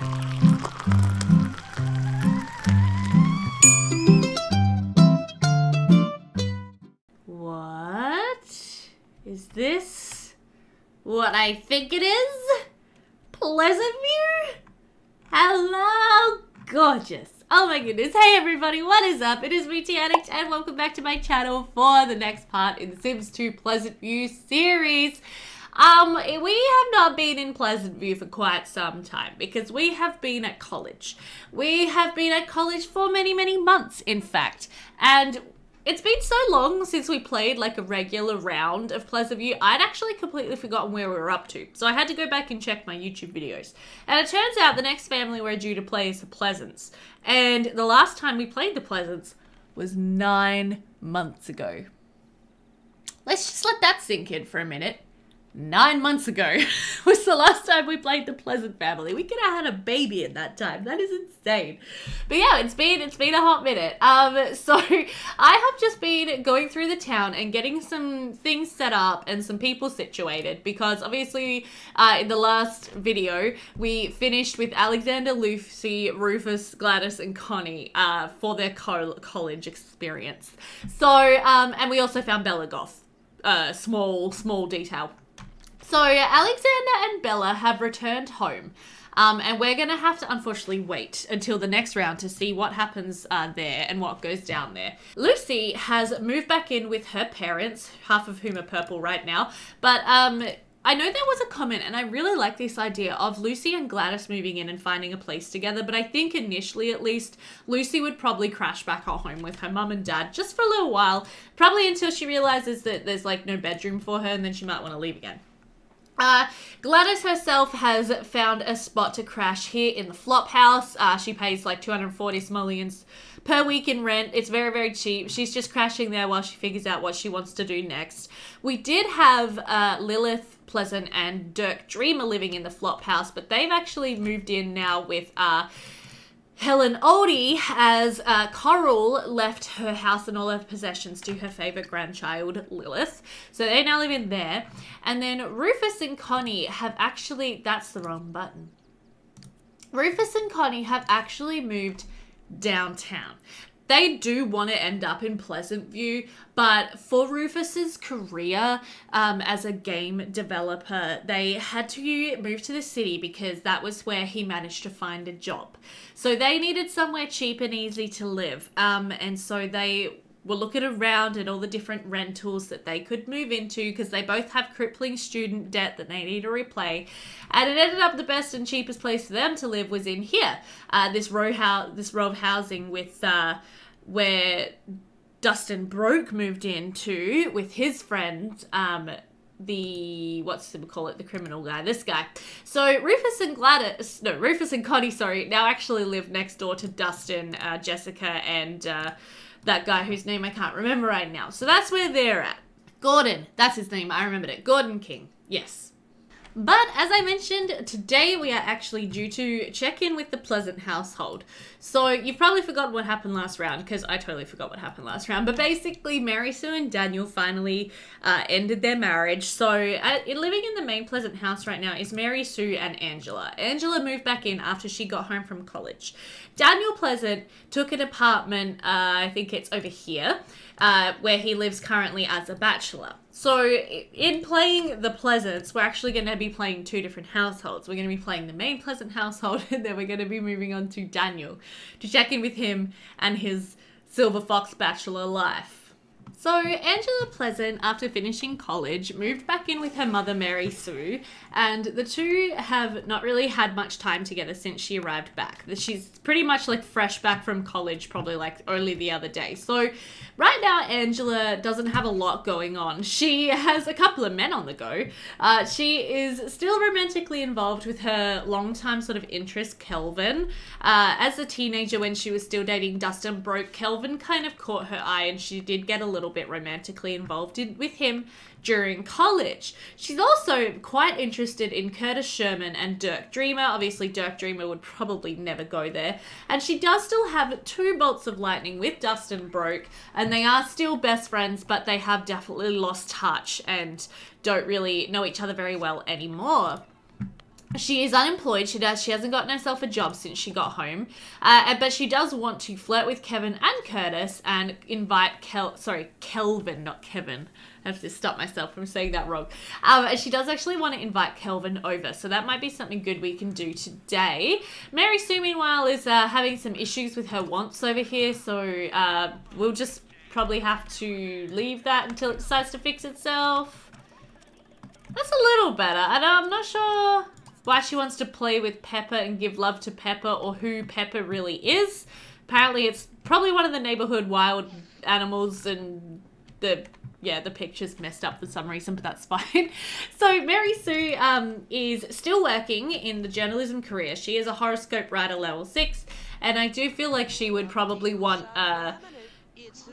What? Is this what I think it is? Pleasantview? Hello, gorgeous. Oh my goodness. Hey everybody, what is up? It is me, Addict, and welcome back to my channel for the next part in the Sims 2 Pleasantview series. We have not been in Pleasantview for quite some time because we have been at college. We have been at college for many, many months, in fact, and it's been so long since we played like a regular round of Pleasantview, I'd actually completely forgotten where we were up to. So I had to go back and check my YouTube videos. And it turns out the next family we're due to play is the Pleasants. And the last time we played the Pleasants was 9 months ago. Let's just let that sink in for a minute. 9 months ago was the last time we played the Pleasant family. We could have had a baby in that time. That is insane. But yeah, it's been a hot minute. So I have just been going through the town and getting some things set up and some people situated because obviously in the last video we finished with Alexander, Lucy, Rufus, Gladys, and Connie for their college experience. So and we also found Bella Goth. Small detail. So Alexander and Bella have returned home, and we're going to have to unfortunately wait until the next round to see what happens there and what goes down there. Lucy has moved back in with her parents, half of whom are purple right now, but I know there was a comment, and I really like this idea of Lucy and Gladys moving in and finding a place together, but I think initially at least, Lucy would probably crash back at home with her mum and dad just for a little while, probably until she realizes that there's like no bedroom for her, and then she might want to leave again. Gladys herself has found a spot to crash here in the flop house. She pays like 240 simoleons per week in rent. It's very, very cheap. She's just crashing there while she figures out what she wants to do next. We did have Lilith, Pleasant, and Dirk Dreamer living in the flop house, but they've actually moved in now with Helen Oldie as Coral left her house and all her possessions to her favourite grandchild, Lilith. So they now live in there. And then Rufus and Connie have actually... That's the wrong button. Rufus and Connie have actually moved downtown. They do want to end up in Pleasantview, but for Rufus's career as a game developer, they had to move to the city because that was where he managed to find a job. So they needed somewhere cheap and easy to live, and so they were looking around at all the different rentals that they could move into because they both have crippling student debt that they need to repay. And it ended up the best and cheapest place for them to live was in here, this row of housing with where Dustin Broke moved into with his friend, the criminal guy, this guy. So Rufus and Connie, now actually live next door to Dustin, Jessica, and that guy whose name I can't remember right now. So that's where they're at. Gordon, that's his name, I remembered it. Gordon King, yes. But as I mentioned, today we are actually due to check in with the Pleasant household. So you've probably forgotten what happened last round, because I totally forgot what happened last round. But basically, Mary Sue and Daniel finally ended their marriage. So living in the main Pleasant house right now is Mary Sue and Angela. Angela moved back in after she got home from college. Daniel Pleasant took an apartment, I think it's over here, where he lives currently as a bachelor. So in playing the Pleasants, we're actually going to be playing two different households. We're going to be playing the main Pleasant household, and then we're going to be moving on to Daniel to check in with him and his Silver Fox bachelor life. So Angela Pleasant, after finishing college, moved back in with her mother, Mary Sue, and the two have not really had much time together since she arrived back. She's pretty much like fresh back from college, probably like only the other day. So right now, Angela doesn't have a lot going on. She has a couple of men on the go. She is still romantically involved with her longtime sort of interest, Kelvin. As a teenager, when she was still dating Dustin Broke, Kelvin kind of caught her eye, and she did get a little bit romantically involved with him during college. She's also quite interested in Curtis Sherman and Dirk Dreamer. Obviously, Dirk Dreamer would probably never go there. And she does still have 2 bolts of lightning with Dustin Broke, and they are still best friends, but they have definitely lost touch and don't really know each other very well anymore. She is unemployed. She hasn't gotten herself a job since she got home. But she does want to flirt with Kevin and Curtis and invite Kelvin, not Kevin. I have to stop myself from saying that wrong. And she does actually want to invite Kelvin over. So that might be something good we can do today. Mary Sue, meanwhile, is having some issues with her wants over here. So we'll just probably have to leave that until it decides to fix itself. That's a little better. And I'm not sure why she wants to play with Pepper and give love to Pepper, or who Pepper really is. Apparently it's probably one of the neighborhood wild animals, and the picture's messed up for some reason, but that's fine. So Mary Sue is still working in the journalism career. She is a horoscope writer level 6, and I do feel like she would probably want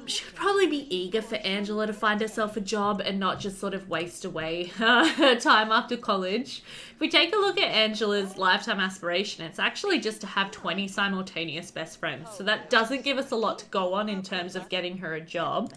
she would probably be eager for Angela to find herself a job and not just sort of waste away her time after college. If we take a look at Angela's lifetime aspiration, it's actually just to have 20 simultaneous best friends. So that doesn't give us a lot to go on in terms of getting her a job.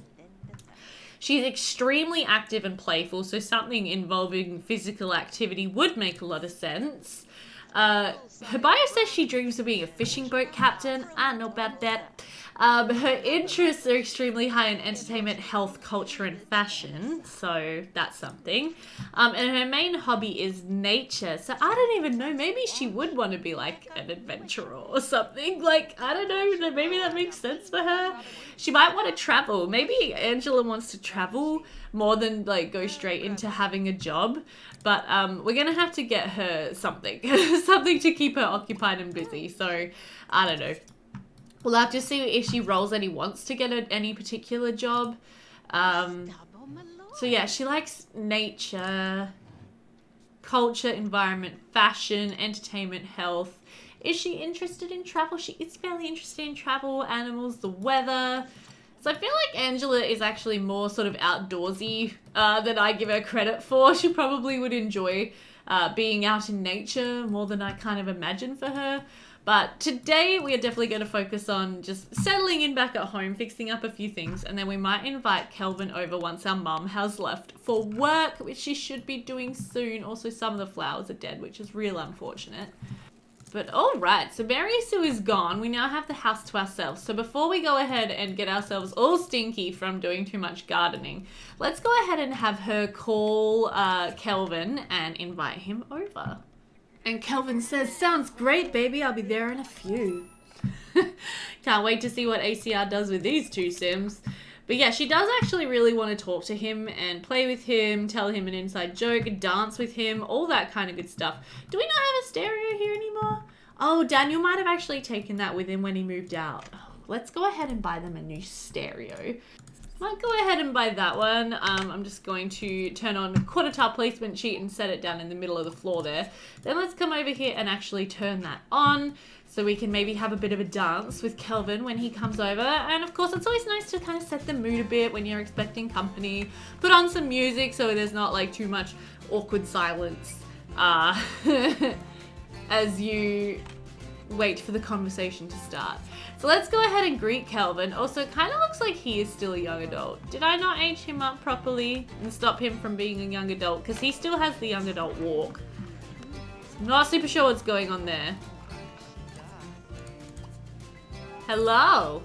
She's extremely active and playful, so something involving physical activity would make a lot of sense. Her bio says she dreams of being a fishing boat captain. I don't know about that. Her interests are extremely high in entertainment, health, culture, and fashion. So that's something. And her main hobby is nature. So I don't even know. Maybe she would want to be like an adventurer or something. Like, I don't know. Maybe that makes sense for her. She might want to travel. Maybe Angela wants to travel more than like go straight into having a job. But we're going to have to get her something. Something to keep her occupied and busy. So I don't know. We'll have to see if she rolls any wants to get any particular job. So yeah, she likes nature, culture, environment, fashion, entertainment, health. Is she interested in travel? She is fairly interested in travel, animals, the weather. So I feel like Angela is actually more sort of outdoorsy than I give her credit for. She probably would enjoy being out in nature more than I kind of imagine for her. But today we are definitely going to focus on just settling in back at home, fixing up a few things, and then we might invite Kelvin over once our mum has left for work, which she should be doing soon. Also, some of the flowers are dead, which is real unfortunate. But alright, so Mary Sue is gone. We now have the house to ourselves. So before we go ahead and get ourselves all stinky from doing too much gardening, let's go ahead and have her call Kelvin and invite him over. And Kelvin says, sounds great, baby. I'll be there in a few. Can't wait to see what ACR does with these two Sims. But yeah, she does actually really want to talk to him and play with him, tell him an inside joke, dance with him, all that kind of good stuff. Do we not have a stereo here anymore? Oh, Daniel might have actually taken that with him when he moved out. Oh, let's go ahead and buy them a new stereo. Might go ahead and buy that one. I'm just going to turn on quarter tile placement sheet and set it down in the middle of the floor there. Then let's come over here and actually turn that on so we can maybe have a bit of a dance with Kelvin when he comes over. And of course, it's always nice to kind of set the mood a bit when you're expecting company. Put on some music so there's not like too much awkward silence as you wait for the conversation to start. So let's go ahead and greet Kelvin. Also, it kind of looks like he is still a young adult. Did I not age him up properly and stop him from being a young adult? Because he still has the young adult walk. I'm not super sure what's going on there. Hello.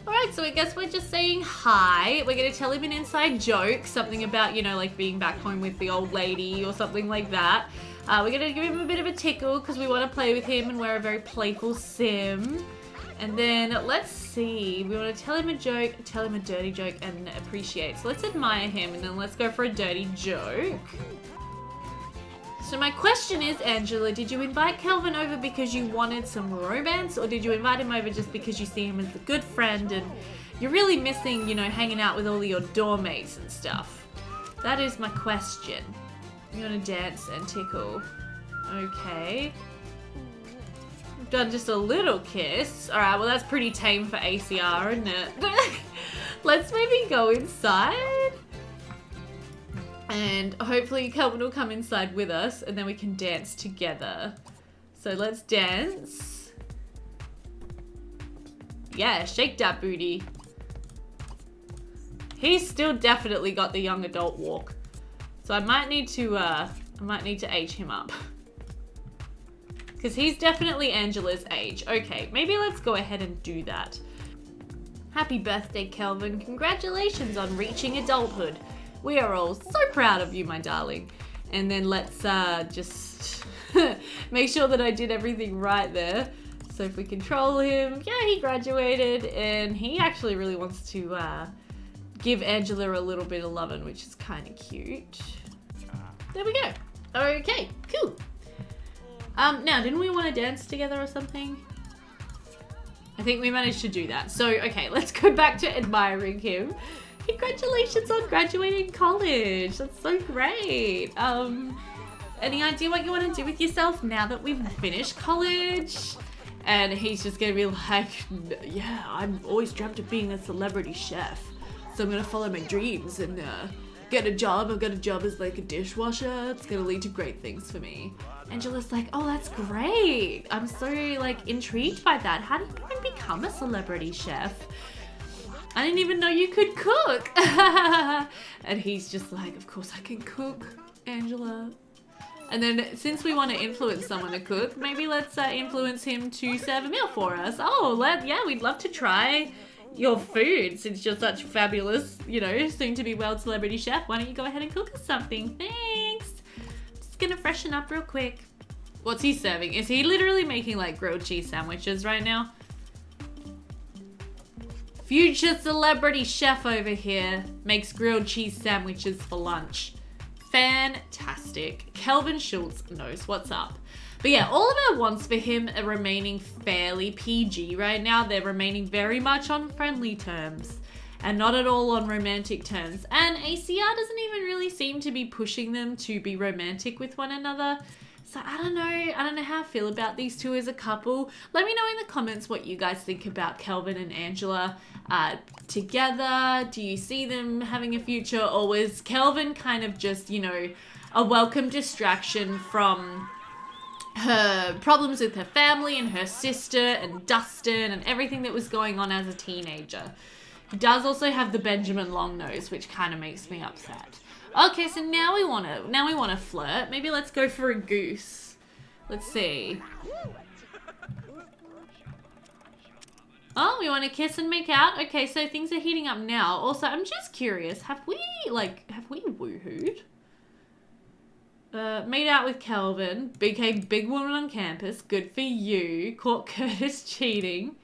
Alright, so I guess we're just saying hi. We're going to tell him an inside joke. Something about, you know, like being back home with the old lady or something like that. We're going to give him a bit of a tickle because we want to play with him and we're a very playful sim. And then let's see. We want to tell him a joke, tell him a dirty joke, and appreciate. So let's admire him and then let's go for a dirty joke. So my question is, Angela, did you invite Kelvin over because you wanted some romance, or did you invite him over just because you see him as a good friend and you're really missing, you know, hanging out with all your dorm mates and stuff? That is my question. You want to dance and tickle. Okay. We've done just a little kiss. Alright, well that's pretty tame for ACR, isn't it? Let's maybe go inside. And hopefully Kelvin will come inside with us and then we can dance together. So let's dance. Yeah, shake that booty. He's still definitely got the young adult walk. So I might need to I might need to age him up. Because he's definitely Angela's age. Okay, maybe let's go ahead and do that. Happy birthday, Kelvin. Congratulations on reaching adulthood. We are all so proud of you, my darling. And then let's just make sure that I did everything right there. So if we control him, yeah, he graduated and he actually really wants to give Angela a little bit of loving, which is kind of cute. There we go. Okay, cool. Now, didn't we want to dance together or something? I think we managed to do that. So, okay, let's go back to admiring him. Congratulations on graduating college. That's so great. Any idea what you want to do with yourself now that we've finished college? And he's just gonna be like, yeah, I've always dreamt of being a celebrity chef. So I'm gonna follow my dreams and get a job. I've got a job as like a dishwasher. It's gonna lead to great things for me. Angela's like, oh, that's great. I'm so like intrigued by that. How do you even become a celebrity chef? I didn't even know you could cook. And he's just like, of course I can cook, Angela. And then since we want to influence someone to cook, maybe let's influence him to serve a meal for us. Oh, yeah, we'd love to try your food since you're such fabulous, you know, soon to be world celebrity chef. Why don't you go ahead and cook us something? Thanks. Just gonna freshen up real quick. What's he serving? Is he literally making like grilled cheese sandwiches right now? Future celebrity chef over here makes grilled cheese sandwiches for lunch. Fantastic. Kelvin Schultz knows what's up. But yeah, all of our wants for him are remaining fairly PG right now. They're remaining very much on friendly terms and not at all on romantic terms. And ACR doesn't even really seem to be pushing them to be romantic with one another. So I don't know how I feel about these two as a couple. Let me know in the comments what you guys think about Kelvin and Angela together. Do you see them having a future, or was Kelvin kind of just, you know, a welcome distraction from her problems with her family and her sister and Dustin and everything that was going on as a teenager? He does also have the Benjamin long nose, which kind of makes me upset. Okay, so now we wanna flirt. Maybe let's go for a goose. Let's see. Oh, we want to kiss and make out? Okay, so things are heating up now. Also, I'm just curious, have we woohooed? Made out with Kelvin, became big woman on campus, good for you. Caught Curtis cheating.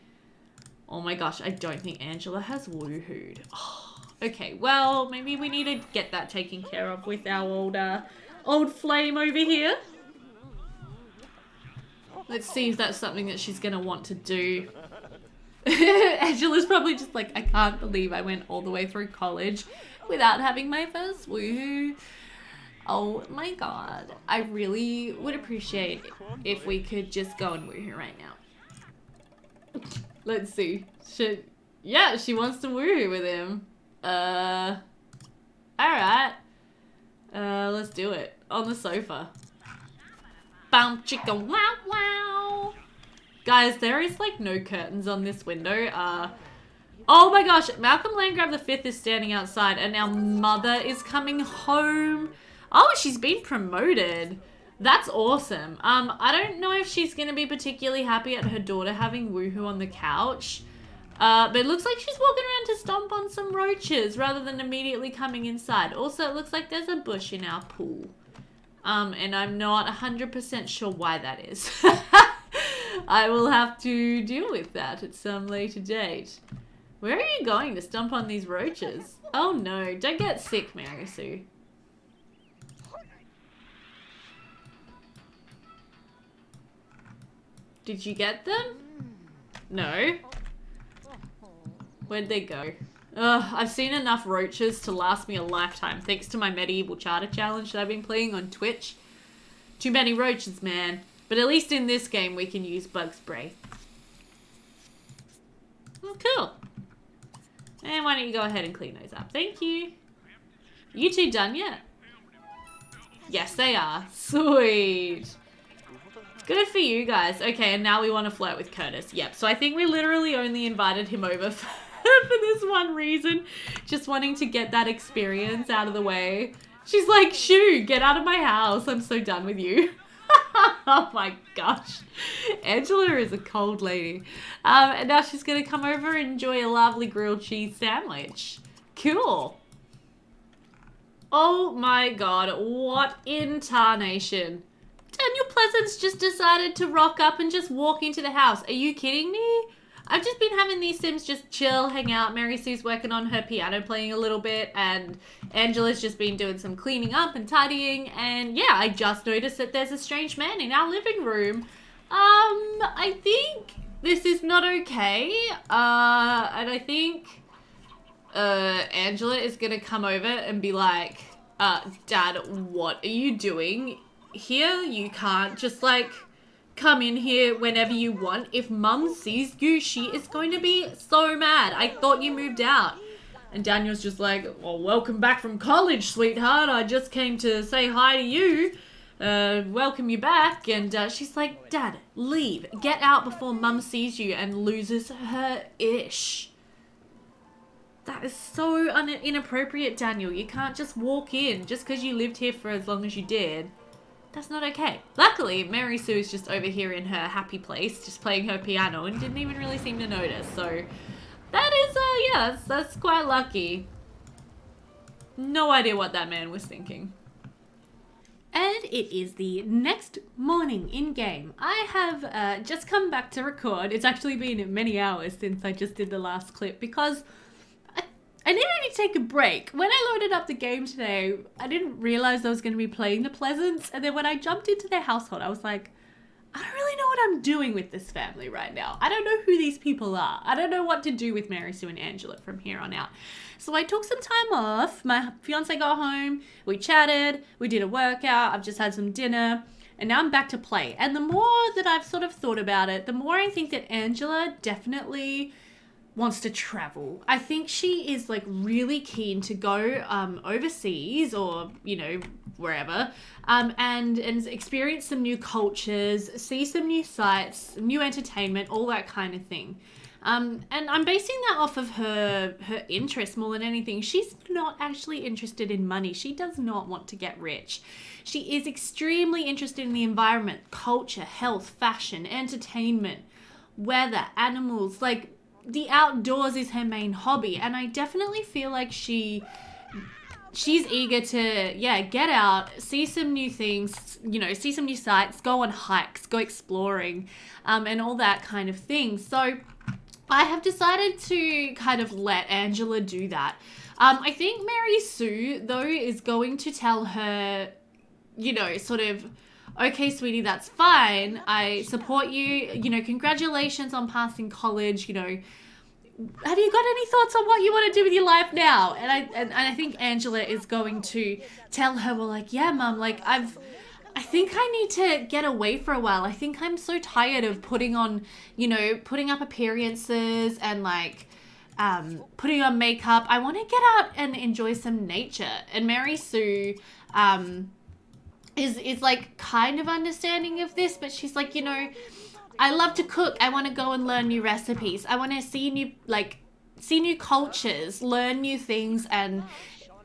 Oh my gosh, I don't think Angela has woohooed. Oh. Okay, well, maybe we need to get that taken care of with our old flame over here. Let's see if that's something that she's gonna want to do. Angela's probably just like, I can't believe I went all the way through college without having my first woohoo. Oh my god. I really would appreciate if we could just go and woohoo right now. Let's see. Yeah, she wants to woohoo with him. Alright. Let's do it. On the sofa. Bum chicka wow wow. Guys, there is like no curtains on this window. Oh my gosh, Malcolm Landgrab V is standing outside and our mother is coming home. Oh, she's been promoted. That's awesome. I don't know if she's gonna be particularly happy at her daughter having woohoo on the couch. But it looks like she's walking around to stomp on some roaches rather than immediately coming inside. Also, it looks like there's a bush in our pool. And I'm not 100% sure why that is. I will have to deal with that at some later date. Where are you going to stomp on these roaches? Oh no, don't get sick, Mary Sue. Did you get them? No. Where'd they go? Ugh, I've seen enough roaches to last me a lifetime, thanks to my medieval charter challenge that I've been playing on Twitch. Too many roaches, man. But at least in this game, we can use bug spray. Oh, cool. And why don't you go ahead and clean those up? Thank you. You two done yet? Yes, they are. Sweet. Good for you guys. Okay, and now we want to flirt with Curtis. Yep, so I think we literally only invited him over for this one reason. Just wanting to get that experience out of the way. She's like, shoo, get out of my house. I'm so done with you. Oh my gosh. Angela is a cold lady. And now she's going to come over and enjoy a lovely grilled cheese sandwich. Cool. Oh my god, what in tarnation. Daniel Pleasant's just decided to rock up and just walk into the house. Are you kidding me? I've just been having these Sims just chill, hang out. Mary Sue's working on her piano playing a little bit, and Angela's just been doing some cleaning up and tidying. And yeah, I just noticed that there's a strange man in our living room. I think this is not okay. And I think Angela is gonna come over and be like, Dad, what are you doing here? You can't just like come in here whenever you want. If Mum sees you, she is going to be so mad. I thought you moved out. And Daniel's just like, well, welcome back from college, sweetheart. I just came to say hi to you. Welcome you back. And she's like, Dad, leave. Get out before Mum sees you and loses her ish. That is so inappropriate, Daniel. You can't just walk in just because you lived here for as long as you did. That's not okay. Luckily, Mary Sue is just over here in her happy place, just playing her piano and didn't even really seem to notice. So that is, yeah, that's quite lucky. No idea what that man was thinking. And it is the next morning in game. I have just come back to record. It's actually been many hours since I just did the last clip because I needed to take a break. When I loaded up the game today, I didn't realize I was going to be playing the Pleasants. And then when I jumped into their household, I was like, I don't really know what I'm doing with this family right now. I don't know who these people are. I don't know what to do with Mary Sue and Angela from here on out. So I took some time off. My fiance got home. We chatted. We did a workout. I've just had some dinner. And now I'm back to play. And the more that I've sort of thought about it, the more I think that Angela definitely wants to travel. I think she is like really keen to go overseas or, you know, wherever, and experience some new cultures, see some new sights, new entertainment, all that kind of thing. And I'm basing that off of her interest more than anything. She's not actually interested in money. She does not want to get rich. She is extremely interested in the environment, culture, health, fashion, entertainment, weather, animals, like the outdoors is her main hobby. And I definitely feel like she's eager to, yeah, get out, see some new things, you know, see some new sights, go on hikes, go exploring, and all that kind of thing. So I have decided to kind of let Angela do that. I think Mary Sue, though, is going to tell her, you know, sort of, okay, sweetie, that's fine. I support you. You know, congratulations on passing college. You know, have you got any thoughts on what you want to do with your life now? And I think Angela is going to tell her, well, like, yeah, Mum, like, I think I need to get away for a while. I think I'm so tired of putting on, you know, putting up appearances and like putting on makeup. I want to get out and enjoy some nature. And Mary Sue is like kind of understanding of this, but she's like, you know, I love to cook. I want to go and learn new recipes. I want to see new cultures, learn new things, and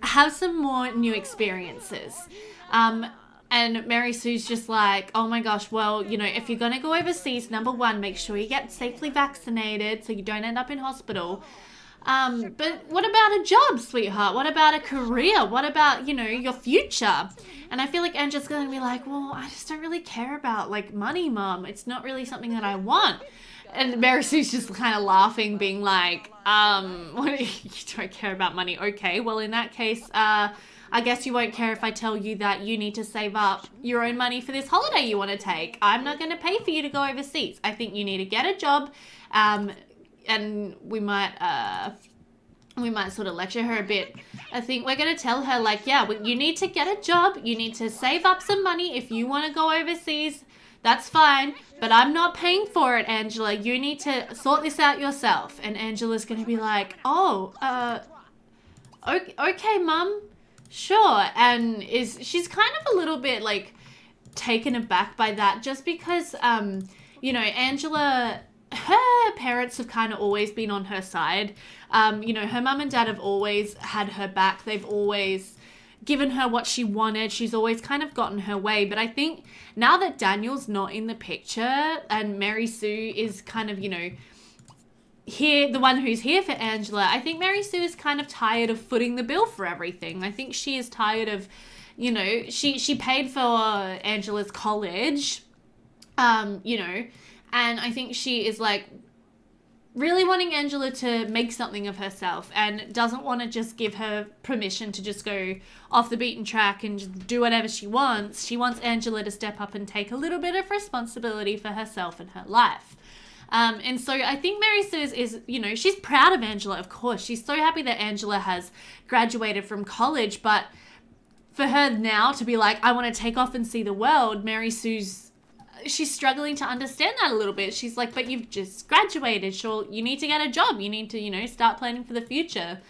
have some more new experiences. And Mary Sue's just like, oh my gosh, well, you know, if you're going to go overseas, number one, make sure you get safely vaccinated so you don't end up in hospital. But what about a job, sweetheart? What about a career? What about, you know, your future? And I feel like Angela's going to be like, well, I just don't really care about, like, money, Mum. It's not really something that I want. And Mary Sue's just kind of laughing, being like, what, you don't care about money? Okay, well, in that case, I guess you won't care if I tell you that you need to save up your own money for this holiday you want to take. I'm not going to pay for you to go overseas. I think you need to get a job, and we might sort of lecture her a bit. I think we're going to tell her, like, yeah, you need to get a job. You need to save up some money. If you want to go overseas, that's fine. But I'm not paying for it, Angela. You need to sort this out yourself. And Angela's going to be like, oh, okay, Mum. Sure. And she's kind of a little bit, like, taken aback by that, just because, you know, Angela, her parents have kind of always been on her side. You know, her mum and dad have always had her back. They've always, given her what she wanted. She's always kind of gotten her way. But I think now that Daniel's not in the picture and Mary Sue is kind of, you know, here, the one who's here for Angela, I think Mary Sue is kind of tired of footing the bill for everything. I think she is tired of, you know, she paid for Angela's college, you know, and I think she is like really wanting Angela to make something of herself and doesn't want to just give her permission to just go off the beaten track and just do whatever she wants. She wants Angela to step up and take a little bit of responsibility for herself and her life. And so I think Mary Sue is, you know, she's proud of Angela, of course. She's so happy that Angela has graduated from college, but for her now to be like, I want to take off and see the world, she's struggling to understand that a little bit. She's like, but you've just graduated. Sure, you need to get a job. You need to, you know, start planning for the future.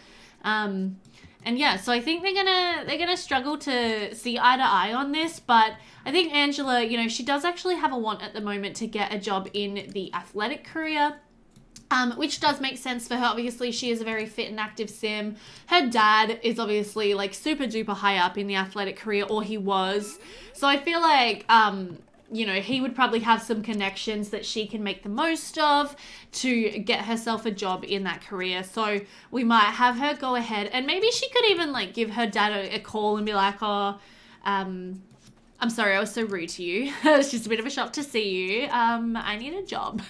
And yeah, so I think they're gonna struggle to see eye to eye on this. But I think Angela, you know, she does actually have a want at the moment to get a job in the athletic career. Which does make sense for her. Obviously, she is a very fit and active sim. Her dad is obviously like super duper high up in the athletic career, or he was. So I feel like, you know, he would probably have some connections that she can make the most of to get herself a job in that career. So we might have her go ahead, and maybe she could even like give her dad a call and be like, oh, I'm sorry, I was so rude to you. It's just a bit of a shock to see you. I need a job.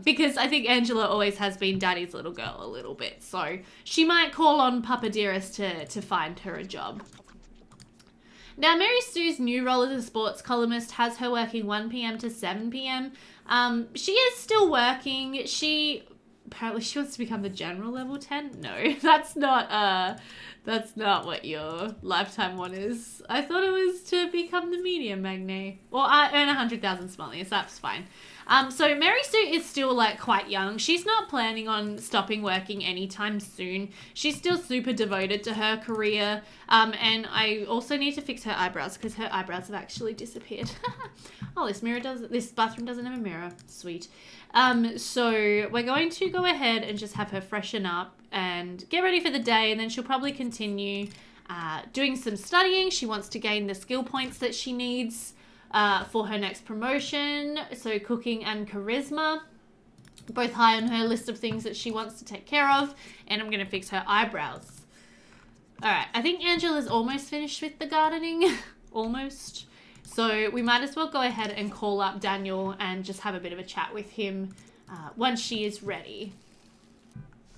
Because I think Angela always has been Daddy's little girl a little bit. So she might call on Papa Dearest to find her a job. Now, Mary Sue's new role as a sports columnist has her working 1 p.m. to 7 p.m. She is still working. Apparently she wants to become the general level 10. No, that's not what your lifetime one is. I thought it was to become the media magnate. Well, I earn 100,000 smileys. That's fine. So Mary Sue is still like quite young. She's not planning on stopping working anytime soon. She's still super devoted to her career. And I also need to fix her eyebrows because her eyebrows have actually disappeared. Oh, this bathroom doesn't have a mirror. Sweet. So we're going to go ahead and just have her freshen up and get ready for the day, and then she'll probably continue doing some studying. She wants to gain the skill points that she needs for her next promotion, so cooking and charisma, both high on her list of things that she wants to take care of. And I'm going to fix her eyebrows. All right, I think Angela's almost finished with the gardening. Almost. So we might as well go ahead and call up Daniel and just have a bit of a chat with him once she is ready.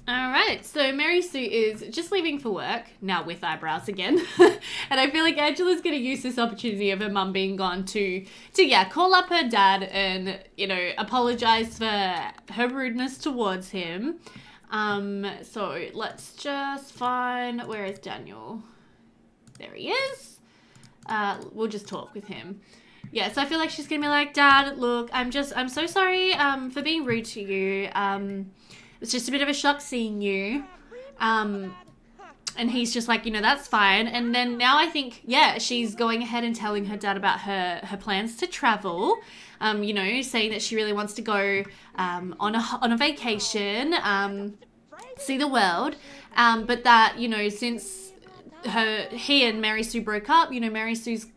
All right, so Mary Sue is just leaving for work, now with eyebrows again. And I feel like Angela's going to use this opportunity of her mum being gone to call up her dad and, you know, apologize for her rudeness towards him. So let's just find, where is Daniel? There he is. We'll just talk with him. Yeah, so I feel like she's going to be like, Dad, look, I'm so sorry for being rude to you. It's just a bit of a shock seeing you. And he's just like, you know, that's fine. And then now I think, yeah, she's going ahead and telling her dad about her plans to travel. You know, saying that she really wants to go on a vacation, see the world. But that, you know, since he and Mary Sue broke up, you know, Mary Sue's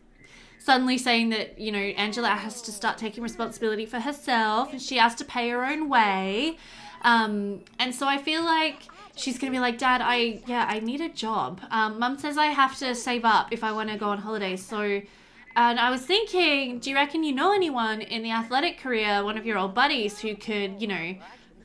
suddenly saying that, you know, Angela has to start taking responsibility for herself and she has to pay her own way. And so I feel like she's going to be like, Dad, I need a job. Mum says I have to save up if I want to go on holidays. So, and I was thinking, do you reckon you know anyone in the athletic career, one of your old buddies who could, you know,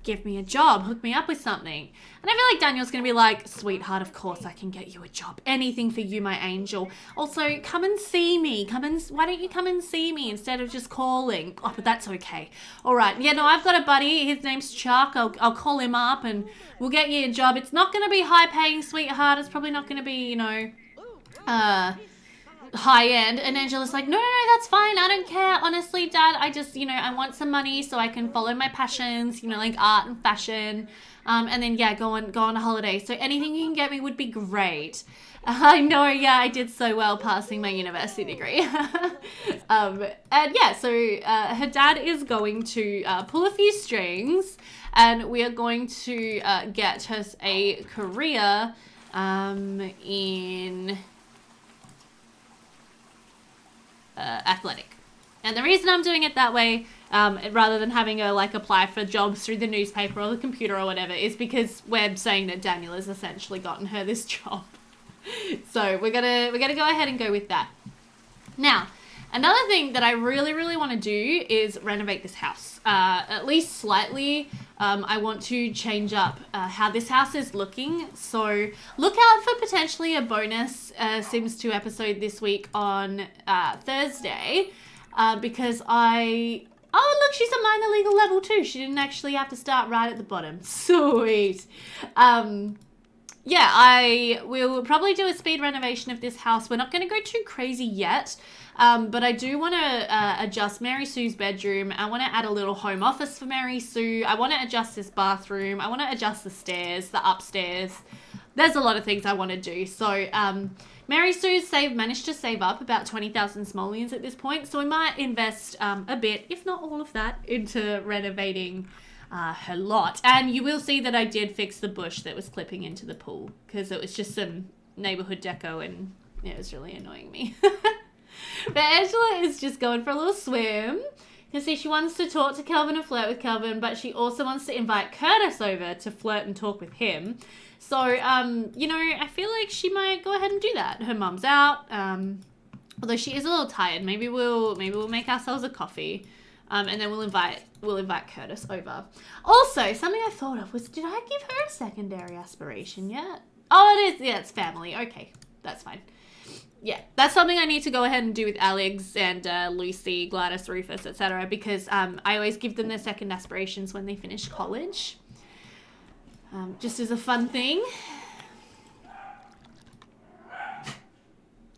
give me a job, hook me up with something? And I feel like Daniel's going to be like, sweetheart, of course I can get you a job. Anything for you, my angel. Also, come and see me. Why don't you come and see me instead of just calling? Oh, but that's okay. All right. Yeah, no, I've got a buddy. His name's Chuck. I'll call him up and we'll get you a job. It's not going to be high paying, sweetheart. It's probably not going to be, you know, high end. And Angela's like, no, that's fine. I don't care. Honestly, Dad, I just, you know, I want some money so I can follow my passions, you know, like art and fashion. And then, yeah, go on a holiday. So anything you can get me would be great. I know, yeah, I did so well passing my university degree. And yeah, so her dad is going to pull a few strings and we are going to get her a career in athletic. And the reason I'm doing it that way, rather than having her like apply for jobs through the newspaper or the computer or whatever, is because we're saying that Daniel has essentially gotten her this job. So we're gonna go ahead and go with that. Now, another thing that I really, really want to do is renovate this house, at least slightly. I want to change up how this house is looking. So look out for potentially a bonus Sims 2 episode this week on Thursday, because oh, look, she's a minor legal level 2. She didn't actually have to start right at the bottom. Sweet. Yeah, I will probably do a speed renovation of this house. We're not going to go too crazy yet, but I do want to adjust Mary Sue's bedroom. I want to add a little home office for Mary Sue. I want to adjust this bathroom. I want to adjust the stairs, the upstairs. There's a lot of things I want to do. So Mary Sue's managed to save up about 20,000 simoleons at this point, so we might invest a bit, if not all of that, into renovating her lot. And you will see that I did fix the bush that was clipping into the pool, because it was just some neighborhood deco and it was really annoying me. But Angela is just going for a little swim. You can see she wants to talk to Kelvin and flirt with Kelvin, but she also wants to invite Curtis over to flirt and talk with him. So, you know, I feel like she might go ahead and do that. Her mum's out, although she is a little tired. Maybe we'll make ourselves a coffee. And then we'll invite Curtis over. Also, something I thought of was, did I give her a secondary aspiration yet? Oh, it is. Yeah, it's family. Okay, that's fine. Yeah, that's something I need to go ahead and do with Alex and Lucy, Gladys, Rufus, etc. Because I always give them their second aspirations when they finish college. Just as a fun thing.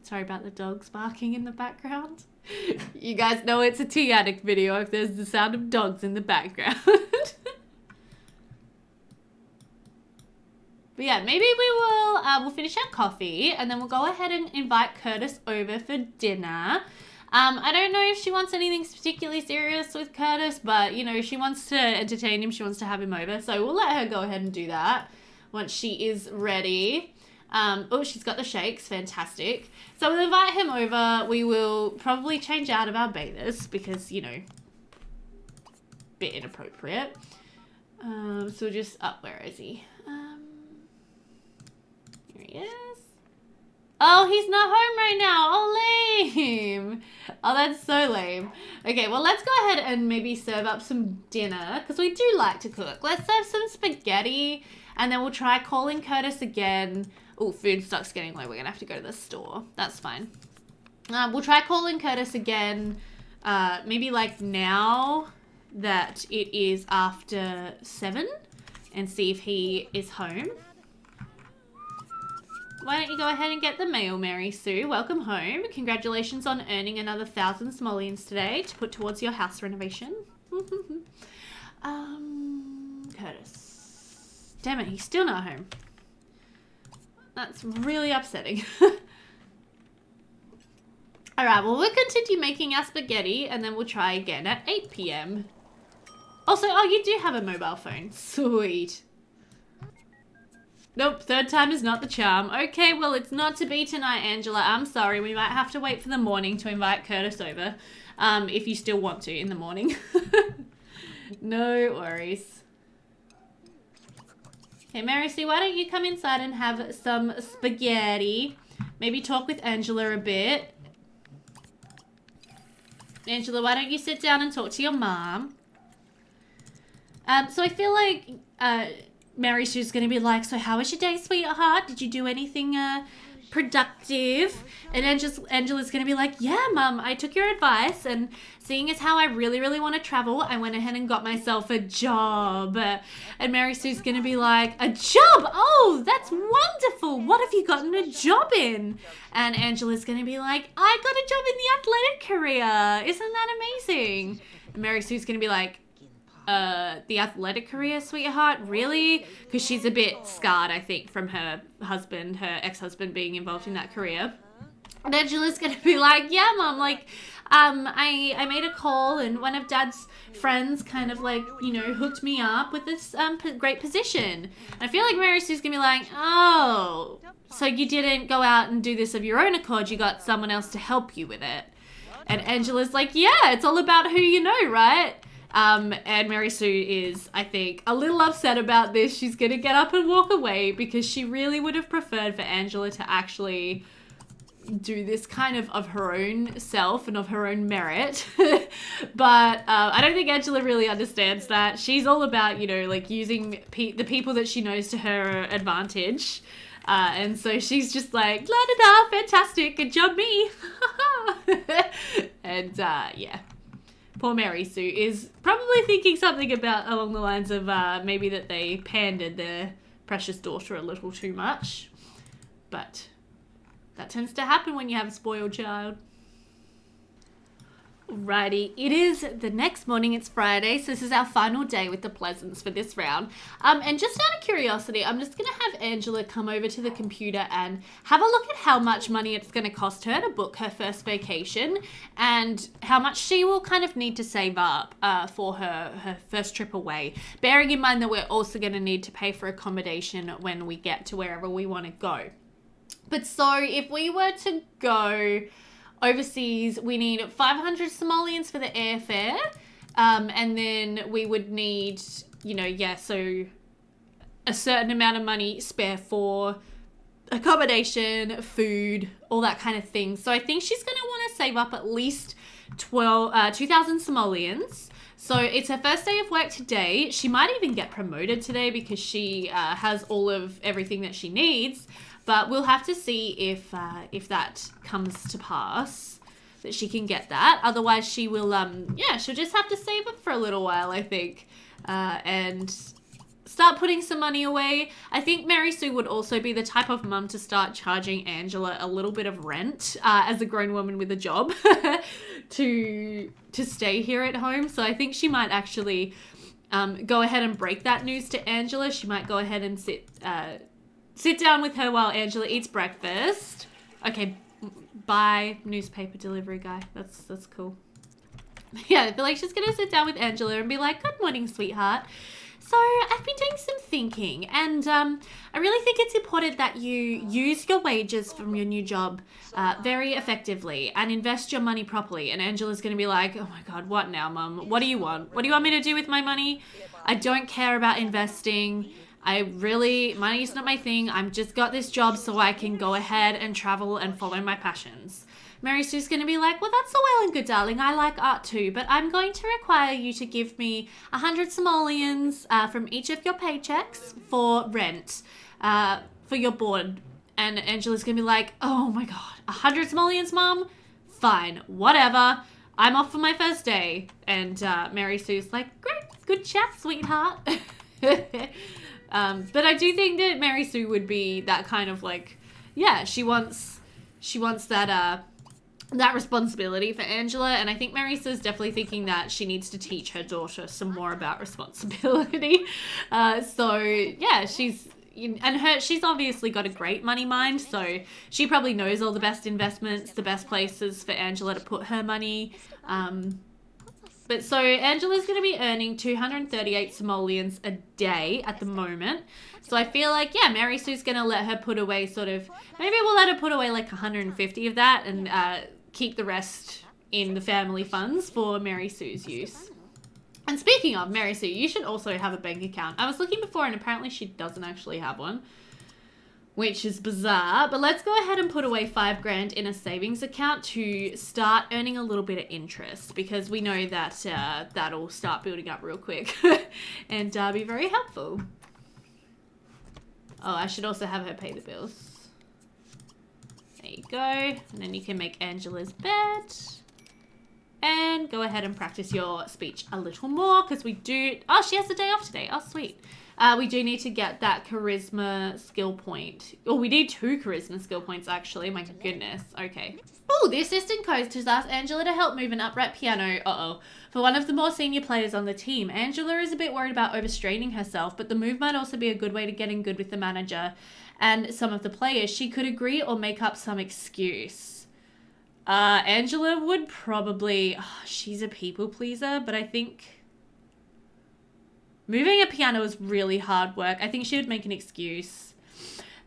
Sorry about the dogs barking in the background. You guys know it's a tea addict video if there's the sound of dogs in the background. But yeah, maybe we'll finish our coffee and then we'll go ahead and invite Curtis over for dinner. I don't know if she wants anything particularly serious with Curtis, but you know, she wants to entertain him, she wants to have him over, so we'll let her go ahead and do that once she is ready. Oh, she's got the shakes. Fantastic. So we'll invite him over. We will probably change out of our bathers because, you know, bit inappropriate. So we'll just, where is he? Here he is. Oh, he's not home right now. Oh, lame. Oh, that's so lame. Okay, well, let's go ahead and maybe serve up some dinner because we do like to cook. Let's serve some spaghetti and then we'll try calling Curtis again. Oh, food stock's getting low. We're going to have to go to the store. That's fine. We'll try calling Curtis again, maybe like now that it is after 7 and see if he is home. Why don't you go ahead and get the mail, Mary Sue? Welcome home. Congratulations on earning another 1,000 simoleons today to put towards your house renovation. Curtis. Damn it, he's still not home. That's really upsetting. Alright, well, we'll continue making our spaghetti and then we'll try again at 8 p.m. Also, oh, you do have a mobile phone. Sweet. Nope, third time is not the charm. Okay, well, it's not to be tonight, Angela. I'm sorry. We might have to wait for the morning to invite Curtis over. If you still want to in the morning. No worries. Okay, Mary Sue, why don't you come inside and have some spaghetti? Maybe talk with Angela a bit. Angela, why don't you sit down and talk to your mom? So I feel like Mary Sue's going to be like, so how was your day, sweetheart? Did you do anything productive? And Angela's going to be like, yeah, Mum, I took your advice, and seeing as how I really, really want to travel, I went ahead and got myself a job. And Mary Sue's going to be like, a job? Oh, that's wonderful. What have you gotten a job in? And Angela's going to be like, I got a job in the athletic career. Isn't that amazing? And Mary Sue's going to be like, the athletic career, sweetheart? Really? Because she's a bit scarred, I think, from her husband, her ex-husband being involved in that career. And Angela's going to be like, yeah, Mom, like, I made a call and one of Dad's friends kind of like, you know, hooked me up with this great position. And I feel like Mary Sue's going to be like, oh, so you didn't go out and do this of your own accord. You got someone else to help you with it. And Angela's like, yeah, it's all about who you know, right? And Mary Sue is, I think, a little upset about this. She's going to get up and walk away because she really would have preferred for Angela to actually do this kind of her own self and of her own merit. But I don't think Angela really understands that. She's all about, you know, like using the people that she knows to her advantage. And so she's just like, la da da, fantastic, good job me. And yeah, poor Mary Sue is probably thinking something about along the lines of maybe that they pandered their precious daughter a little too much. But that tends to happen when you have a spoiled child. Alrighty, it is the next morning, it's Friday, so this is our final day with the Pleasants for this round. And just out of curiosity, I'm just going to have Angela come over to the computer and have a look at how much money it's going to cost her to book her first vacation and how much she will kind of need to save up for her first trip away. Bearing in mind that we're also going to need to pay for accommodation when we get to wherever we want to go. But so if we were to go overseas, we need 500 simoleons for the airfare, and then we would need, you know, yeah, so a certain amount of money spare for accommodation, food, all that kind of thing. So I think she's going to want to save up at least 2,000 simoleons. So it's her first day of work today. She might even get promoted today because she has all of everything that she needs. But we'll have to see if that comes to pass, that she can get that. Otherwise, she will, she'll just have to save up for a little while, I think, and start putting some money away. I think Mary Sue would also be the type of mum to start charging Angela a little bit of rent as a grown woman with a job to stay here at home. So I think she might actually go ahead and break that news to Angela. She might go ahead and sit down with her while Angela eats breakfast. Okay, bye, newspaper delivery guy. That's cool. Yeah, I feel like she's going to sit down with Angela and be like, good morning, sweetheart. So I've been doing some thinking, and I really think it's important that you use your wages from your new job very effectively and invest your money properly. And Angela's going to be like, oh my God, what now, Mum? What do you want? What do you want me to do with my money? I don't care about investing. Money's not my thing. I've just got this job so I can go ahead and travel and follow my passions. Mary Sue's going to be like, well, that's all well and good, darling. I like art too, but I'm going to require you to give me 100 simoleons from each of your paychecks for rent, for your board. And Angela's going to be like, oh my God, 100 simoleons, Mom? Fine, whatever. I'm off for my first day. And Mary Sue's like, great, good chat, sweetheart. But I do think that Mary Sue would be that kind of like, yeah, she wants that responsibility for Angela, and I think Mary Sue's definitely thinking that she needs to teach her daughter some more about responsibility. So yeah, she's obviously got a great money mind, so she probably knows all the best investments, the best places for Angela to put her money. But so Angela's going to be earning 238 simoleons a day at the moment. So I feel like, yeah, Mary Sue's going to let her put away maybe we'll let her put away like 150 of that and keep the rest in the family funds for Mary Sue's use. And speaking of Mary Sue, you should also have a bank account. I was looking before and apparently she doesn't actually have one, which is bizarre. But let's go ahead and put away $5,000 in a savings account to start earning a little bit of interest, because we know that that'll start building up real quick and be very helpful. Oh, I should also have her pay the bills. There you go. And then you can make Angela's bed. And go ahead and practice your speech a little more, because we do... Oh, she has the day off today. Oh, sweet. We do need to get that charisma skill point. Oh, we need 2 charisma skill points, actually. My goodness. Okay. Oh, the assistant coach has asked Angela to help move an upright piano. Uh-oh. For one of the more senior players on the team, Angela is a bit worried about overstraining herself, but the move might also be a good way to get in good with the manager and some of the players. She could agree or make up some excuse. Angela would probably, she's a people pleaser, but I think moving a piano is really hard work. I think she would make an excuse.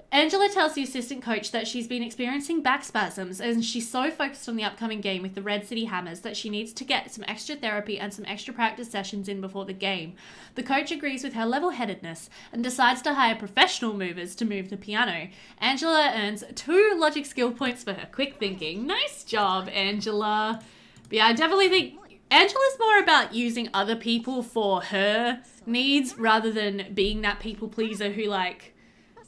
Angela tells the assistant coach that she's been experiencing back spasms and she's so focused on the upcoming game with the Red City Hammers that she needs to get some extra therapy and some extra practice sessions in before the game. The coach agrees with her level-headedness and decides to hire professional movers to move the piano. Angela earns 2 logic skill points for her quick thinking. Nice job, Angela. But yeah, I definitely think Angela's more about using other people for her needs rather than being that people pleaser who, like,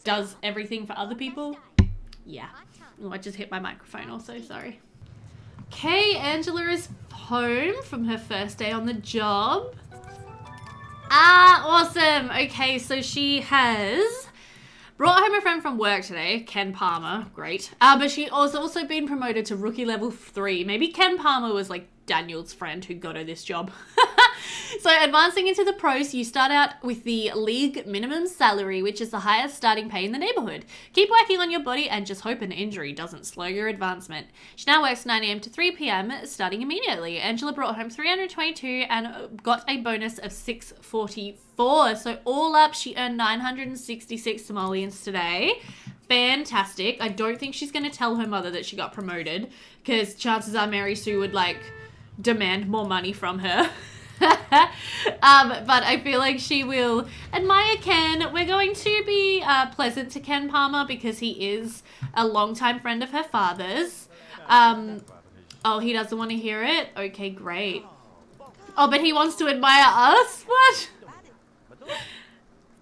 does everything for other people. Yeah. Oh, I just hit my microphone also, sorry. Okay, Angela is home from her first day on the job. Awesome. Okay, so she has brought home a friend from work today, Ken Palmer. Great. But she has also been promoted to rookie level 3. Maybe Ken Palmer was like Daniel's friend who got her this job. So advancing into the pros, you start out with the league minimum salary, which is the highest starting pay in the neighborhood. Keep working on your body and just hope an injury doesn't slow your advancement. She now works 9 a.m. to 3 p.m. starting immediately. Angela brought home 322 and got a bonus of 644. So all up, she earned 966 simoleons today. Fantastic. I don't think she's going to tell her mother that she got promoted because chances are Mary Sue would like demand more money from her. But I feel like she will admire Ken. We're going to be pleasant to Ken Palmer because he is a longtime friend of her father's. Oh, he doesn't want to hear it? Okay, great. Oh, but he wants to admire us? What?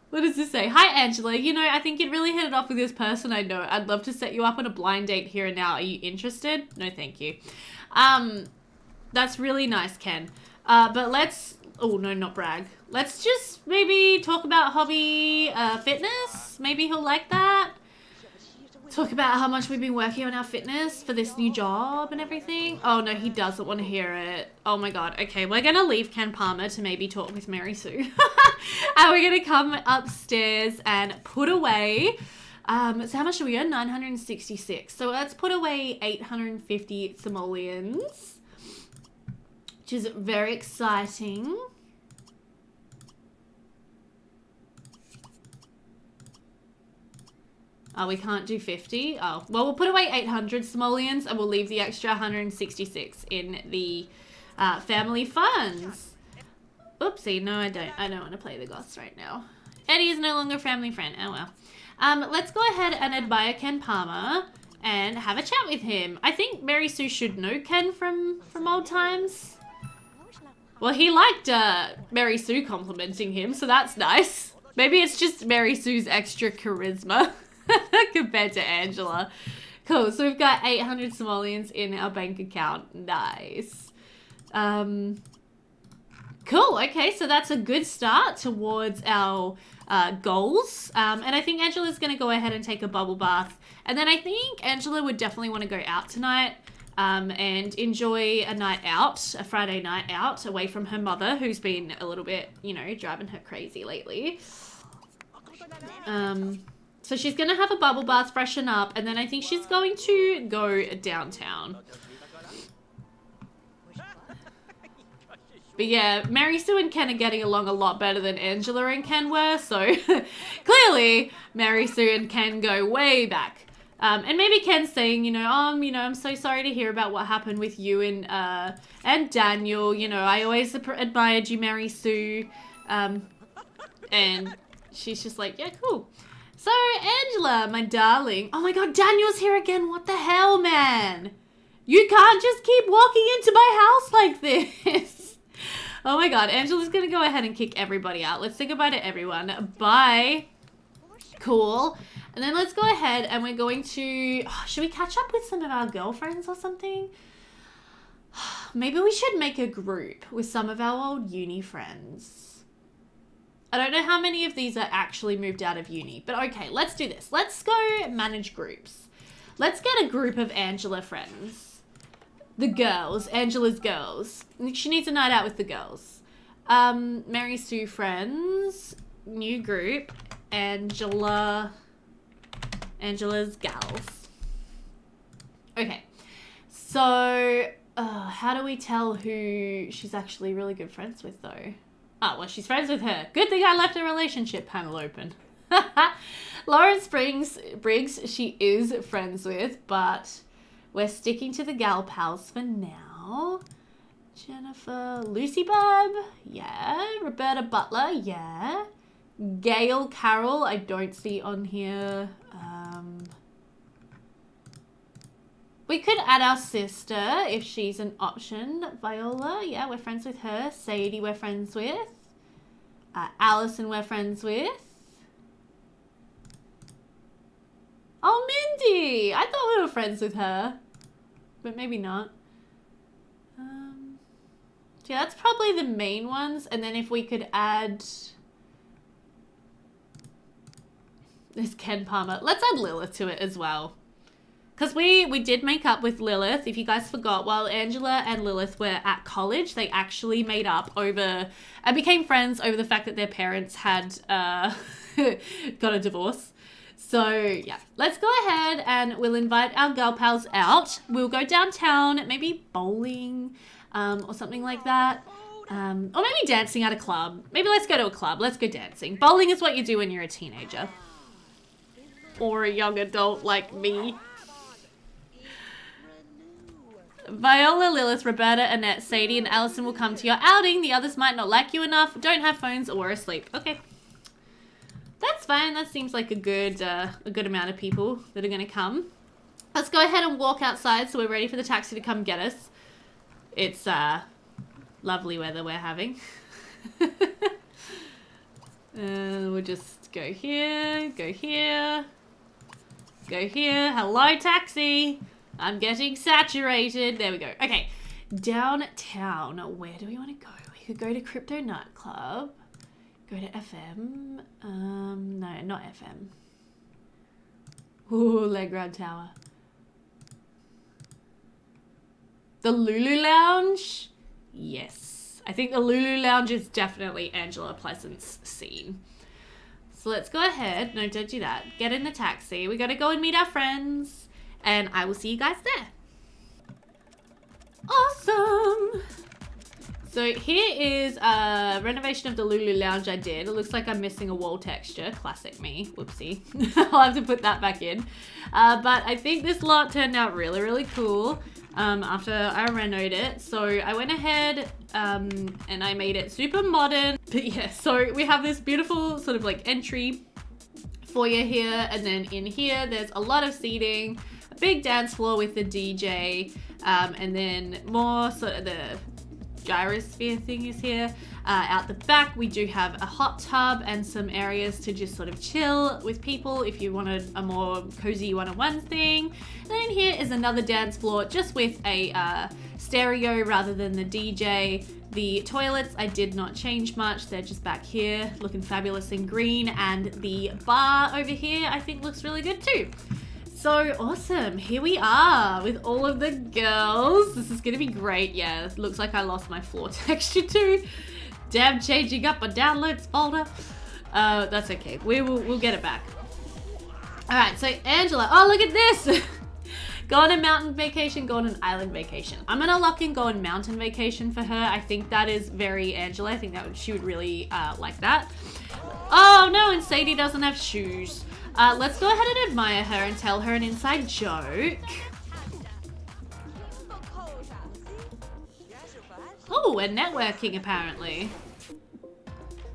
What does this say? Hi, Angela. You know, I think you'd really hit it off with this person I know. I'd love to set you up on a blind date here and now. Are you interested? No, thank you. That's really nice, Ken. But let's, oh no, not brag. Let's just maybe talk about hobby fitness. Maybe he'll like that. Talk about how much we've been working on our fitness for this new job and everything. Oh no, he doesn't want to hear it. Oh my god. Okay, we're going to leave Ken Palmer to maybe talk with Mary Sue. And we're going to come upstairs and put away, so how much do we earn? 966. So let's put away 850 simoleons. Which is very exciting. Oh, we can't do 50. Oh, well, we'll put away 800 simoleons and we'll leave the extra 166 in the family funds. Oopsie, no, I don't. I don't want to play the goths right now. Eddie is no longer a family friend. Oh, well. Let's go ahead and admire Ken Palmer and have a chat with him. I think Mary Sue should know Ken from old times. Well, he liked Mary Sue complimenting him, so that's nice. Maybe it's just Mary Sue's extra charisma compared to Angela. Cool, so we've got 800 simoleons in our bank account. Nice. Cool, okay, so that's a good start towards our goals. And I think Angela's going to go ahead and take a bubble bath. And then I think Angela would definitely want to go out tonight. And enjoy a night out, a Friday night out, away from her mother, who's been a little bit, you know, driving her crazy lately. So she's going to have a bubble bath, freshen up, and then I think she's going to go downtown. But yeah, Mary Sue and Ken are getting along a lot better than Angela and Ken were, so clearly Mary Sue and Ken go way back. And maybe Ken's saying, I'm so sorry to hear about what happened with you and Daniel. You know, I always admired you, Mary Sue. And she's just like, yeah, cool. So, Angela, my darling. Oh my god, Daniel's here again. What the hell, man? You can't just keep walking into my house like this. Oh my god, Angela's gonna go ahead and kick everybody out. Let's say goodbye to everyone. Bye. Cool. And then let's go ahead and we're going to... should we catch up with some of our girlfriends or something? Maybe we should make a group with some of our old uni friends. I don't know how many of these are actually moved out of uni. But okay, let's do this. Let's go manage groups. Let's get a group of Angela friends. The girls. Angela's girls. She needs a night out with the girls. Mary Sue friends. New group. Angela's gals. Okay, So, how do we tell who she's actually really good friends with, though? Oh, well, she's friends with her. Good thing I left the relationship panel open. Lawrence Briggs, she is friends with, but we're sticking to the gal pals for now. Jennifer, Lucy Bub, yeah. Roberta Butler, yeah. Gail Carroll, I don't see on here. We could add our sister if she's an option. Viola, yeah, we're friends with her. Sadie, we're friends with. Allison, we're friends with. Oh, Mindy! I thought we were friends with her. But maybe not. Yeah, that's probably the main ones. And then if we could add... There's Ken Palmer. Let's add Lilith to it as well. Because we did make up with Lilith. If you guys forgot, while Angela and Lilith were at college, they actually made up over... and became friends over the fact that their parents had got a divorce. So, yeah. Let's go ahead and we'll invite our girl pals out. We'll go downtown, maybe bowling or something like that. Or maybe dancing at a club. Maybe let's go to a club. Let's go dancing. Bowling is what you do when you're a teenager. Or a young adult like me. Viola, Lilith, Roberta, Annette, Sadie, and Allison will come to your outing. The others might not like you enough, don't have phones, or are asleep. Okay. That's fine. That seems like a good amount of people that are going to come. Let's go ahead and walk outside so we're ready for the taxi to come get us. It's lovely weather we're having. We'll just go here, go here, go here. Hello, taxi. I'm getting saturated. There we go. Okay, downtown. Where do we want to go? We could go to Crypto Nightclub. Go to FM. No, not FM. Ooh, Legrand Tower. The Lulu Lounge? Yes. I think the Lulu Lounge is definitely Angela Pleasant's scene. So let's go ahead. No, don't do that. Get in the taxi. We gotta go and meet our friends. And I will see you guys there. Awesome! So here is a renovation of the Lulu Lounge I did. It looks like I'm missing a wall texture. Classic me. Whoopsie. I'll have to put that back in. But I think this lot turned out really, really cool after I renoed it. So I went ahead and I made it super modern. But yeah, so we have this beautiful sort of like entry foyer here. And then in here, there's a lot of seating, a big dance floor with the DJ, and then more sort of the gyrosphere thing is here. Out the back, we do have a hot tub and some areas to just sort of chill with people if you wanted a more cozy one-on-one thing. And then here is another dance floor just with a stereo rather than the DJ. The toilets, I did not change much. They're just back here looking fabulous in green. And the bar over here, I think looks really good too. So awesome, here we are with all of the girls. This is gonna be great. Yeah, it looks like I lost my floor texture too. Damn, changing up my downloads folder. That's okay, we'll get it back. All right, so Angela, oh look at this. Go on a mountain vacation, go on an island vacation. I'm gonna lock in go on mountain vacation for her. I think that is very Angela. I think she would really like that. Oh no, and Sadie doesn't have shoes. Let's go ahead and admire her and tell her an inside joke. Oh, we're networking apparently.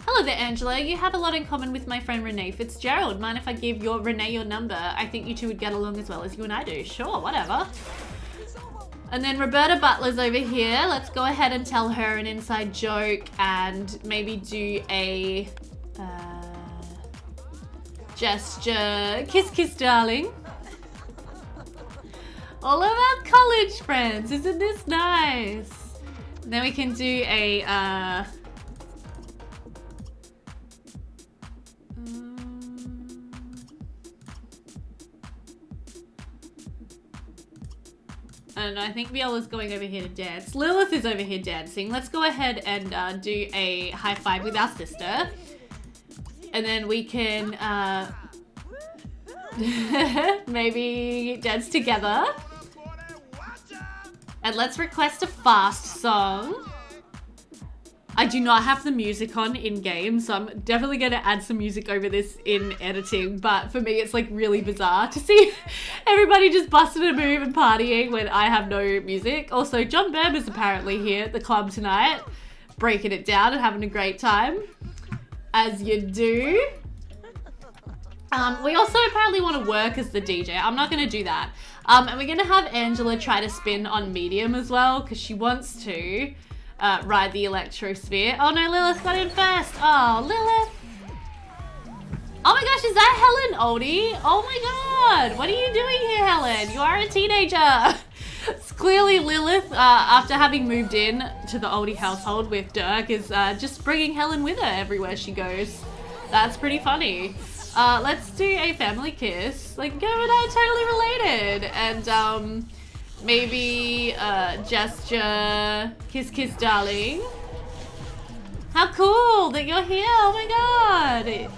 Hello there, Angela. You have a lot in common with my friend Renee Fitzgerald. Mind if I give Renee your number? I think you two would get along as well as you and I do. Sure, whatever. And then Roberta Butler's over here. Let's go ahead and tell her an inside joke and maybe do a gesture. Kiss, kiss, darling. All of our college friends. Isn't this nice? And then we can do a I don't know, I think Viola's going over here to dance. Lilith is over here dancing. Let's go ahead and do a high five with our sister. And then we can maybe dance together. And let's request a fast song. I do not have the music on in game, so I'm definitely going to add some music over this in editing. But for me, it's like really bizarre to see everybody just busting a move and partying when I have no music. Also, John Burb is apparently here at the club tonight, breaking it down and having a great time, as you do. We also apparently want to work as the DJ. I'm not going to do that. And we're going to have Angela try to spin on medium as well, because she wants to ride the electrosphere. Oh no, Lilith got in first. Oh, Lilith. Oh my gosh, is that Helen Oldie? Oh my god, what are you doing here, Helen? You are a teenager. It's clearly Lilith, after having moved in to the Oldie household with Dirk, is just bringing Helen with her everywhere she goes. That's pretty funny. Let's do a family kiss. Like, Gavin and I are totally related. And, maybe, gesture, kiss, kiss, darling. How cool that you're here. Oh my god.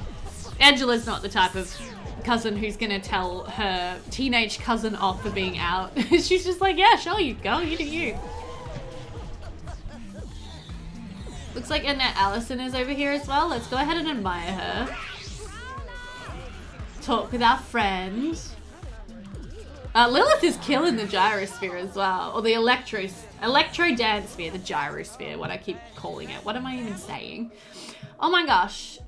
Angela's not the type of cousin who's gonna tell her teenage cousin off for being out. She's just like, yeah, sure, you go, you do you. Looks like Annette Allison is over here as well. Let's go ahead and admire her. Talk with our friend. Lilith is killing the gyrosphere as well, or the electro dance sphere, the gyrosphere, what I keep calling it. What am I even saying? Oh my gosh.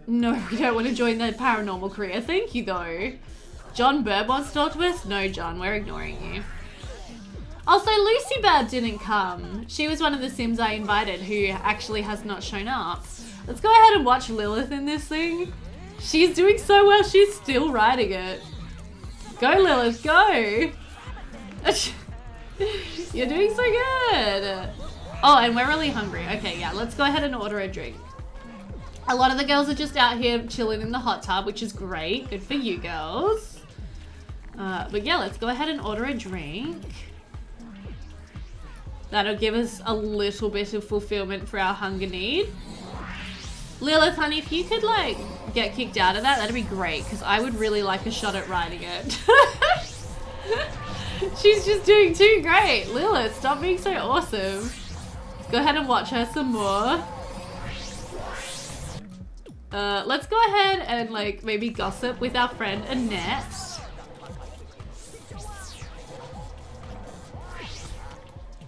No, we don't want to join the paranormal career. Thank you though. John Burb wants to talk to us? No, John, we're ignoring you. Also, Lucy Bird didn't come. She was one of the Sims I invited who actually has not shown up. Let's go ahead and watch Lilith in this thing. She's doing so well, she's still riding it. Go, Lilith, go! You're doing so good! Oh, and we're really hungry. Okay, yeah, let's go ahead and order a drink. A lot of the girls are just out here chilling in the hot tub, which is great. Good for you girls. But yeah, let's go ahead and order a drink. That'll give us a little bit of fulfillment for our hunger need. Lilith, honey, if you could, like, get kicked out of that, that'd be great, because I would really like a shot at riding it. She's just doing too great. Lilith, stop being so awesome. Go ahead and watch her some more. Let's go ahead and, like, maybe gossip with our friend Annette.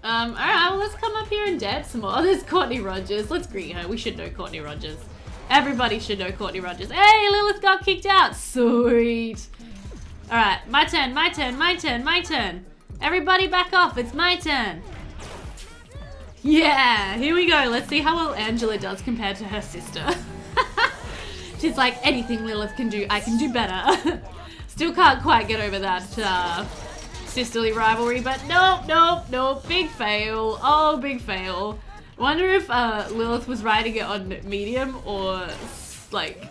Alright, well, let's come up here and dance some more. Oh, there's Courtney Rogers. Let's greet her. We should know Courtney Rogers. Everybody should know Courtney Rogers. Hey, Lilith got kicked out. Sweet. Alright, my turn, my turn, my turn, my turn. Everybody back off. It's my turn. Yeah, here we go. Let's see how well Angela does compared to her sister. She's like, anything Lilith can do, I can do better. Still can't quite get over that, sisterly rivalry, but nope, big fail. Oh, big fail. Wonder if Lilith was riding it on medium or like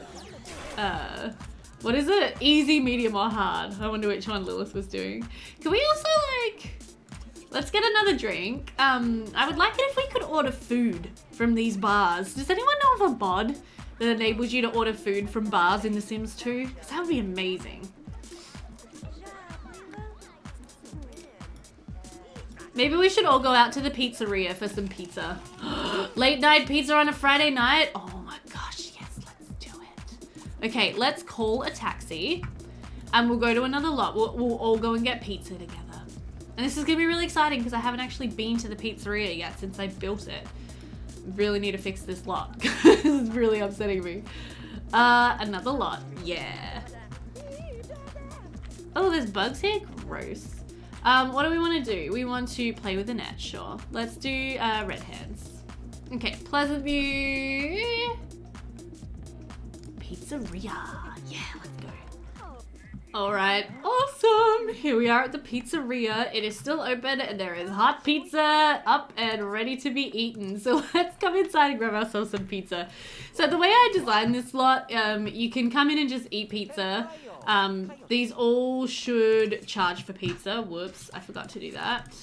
what is it? Easy, medium, or hard? I wonder which one Lilith was doing. Can we also like, let's get another drink. I would like it if we could order food from these bars. Does anyone know of a bod that enables you to order food from bars in The Sims 2? Because that would be amazing. Maybe we should all go out to the pizzeria for some pizza. Late night pizza on a Friday night? Oh my gosh, yes, let's do it. Okay, let's call a taxi and we'll go to another lot. We'll all go and get pizza together. And this is gonna be really exciting because I haven't actually been to the pizzeria yet since I built it. Really need to fix this lot. This is really upsetting me. Another lot, yeah. Oh, there's bugs here? Gross. What do we want to do? We want to play with the net, sure. Let's do red hands. Okay, Pleasantview. Pizzeria. Yeah, let's go. Alright, awesome. Here we are at the pizzeria. It is still open and there is hot pizza up and ready to be eaten. So let's come inside and grab ourselves some pizza. So the way I designed this lot, you can come in and just eat pizza. These all should charge for pizza. Whoops, I forgot to do that.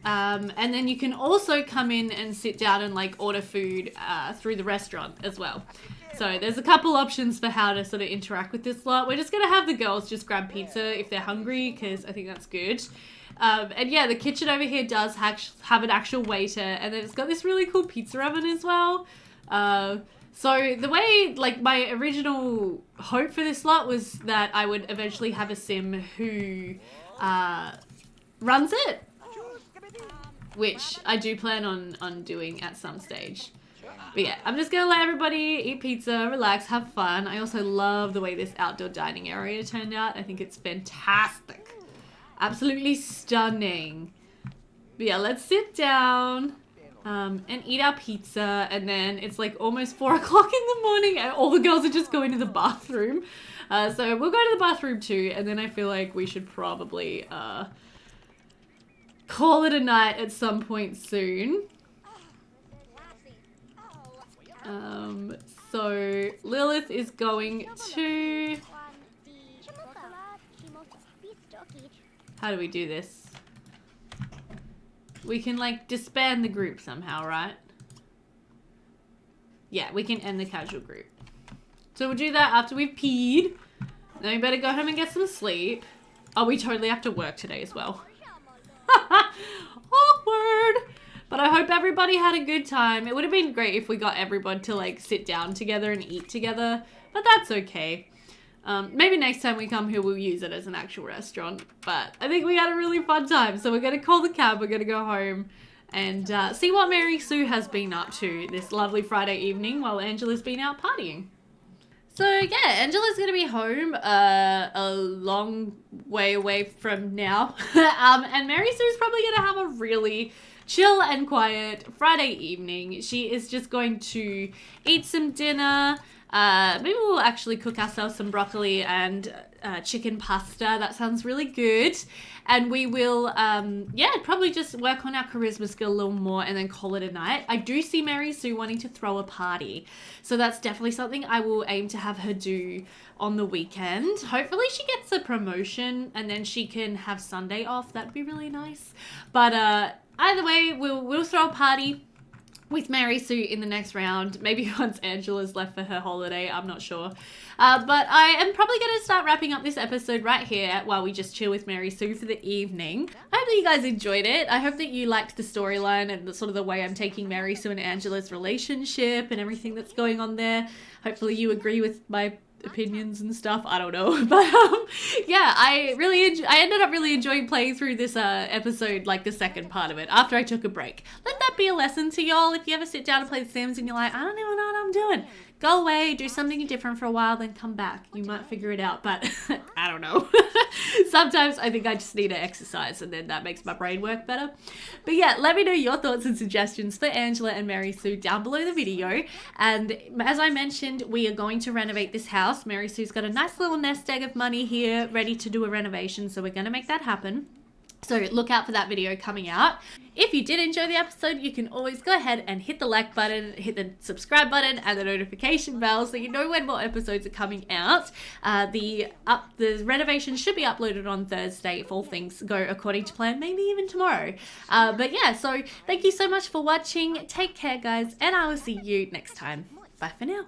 And then you can also come in and sit down and like order food through the restaurant as well. So there's a couple options for how to sort of interact with this lot. We're just going to have the girls just grab pizza if they're hungry because I think that's good. And yeah, the kitchen over here does have an actual waiter, and then it's got this really cool pizza oven as well. So the way, like, my original hope for this lot was that I would eventually have a sim who runs it, which I do plan on doing at some stage. But yeah, I'm just gonna let everybody eat pizza, relax, have fun. I also love the way this outdoor dining area turned out. I think it's fantastic. Absolutely stunning. But yeah, let's sit down and eat our pizza, and then it's like almost 4 o'clock in the morning and all the girls are just going to the bathroom. So we'll go to the bathroom too, and then I feel like we should probably call it a night at some point soon. So Lilith is going to... How do we do this? We can like disband the group somehow, right? Yeah, we can end the casual group. So we'll do that after we've peed. Then we better go home and get some sleep. Oh, we totally have to work today as well. Awkward. But I hope everybody had a good time. It would have been great if we got everyone to like sit down together and eat together, but that's okay. Maybe next time we come here we'll use it as an actual restaurant, but I think we had a really fun time. So we're going to call the cab, we're going to go home and see what Mary Sue has been up to this lovely Friday evening while Angela's been out partying. So yeah, Angela's going to be home a long way away from now. And Mary Sue's probably going to have a really chill and quiet Friday evening. She is just going to eat some dinner. Maybe we'll actually cook ourselves some broccoli and chicken pasta. That sounds really good. And we will, yeah, probably just work on our charisma skill a little more and then call it a night. I do see Mary Sue wanting to throw a party. So that's definitely something I will aim to have her do on the weekend. Hopefully she gets a promotion and then she can have Sunday off. That'd be really nice. But either way, we'll throw a party with Mary Sue in the next round. Maybe once Angela's left for her holiday, I'm not sure. But I am probably going to start wrapping up this episode right here while we just chill with Mary Sue for the evening. I hope that you guys enjoyed it. I hope that you liked the storyline and the sort of the way I'm taking Mary Sue and Angela's relationship and everything that's going on there. Hopefully you agree with my opinions and stuff. I don't know. But yeah, I ended up really enjoying playing through this episode, like the second part of it, after I took a break. Let that be a lesson to y'all. If you ever sit down and play The Sims and you're like, I don't even know what I'm doing, go away, do something different for a while, then come back. You might figure it out, but I don't know. Sometimes I think I just need to exercise and then that makes my brain work better. But yeah, let me know your thoughts and suggestions for Angela and Mary Sue down below the video. And as I mentioned, we are going to renovate this house. Mary Sue's got a nice little nest egg of money here ready to do a renovation, so we're going to make that happen. So look out for that video coming out. If you did enjoy the episode, you can always go ahead and hit the like button, hit the subscribe button and the notification bell so you know when more episodes are coming out. The renovation should be uploaded on Thursday if all things go according to plan, maybe even tomorrow. But yeah, so thank you so much for watching. Take care, guys, and I will see you next time. Bye for now.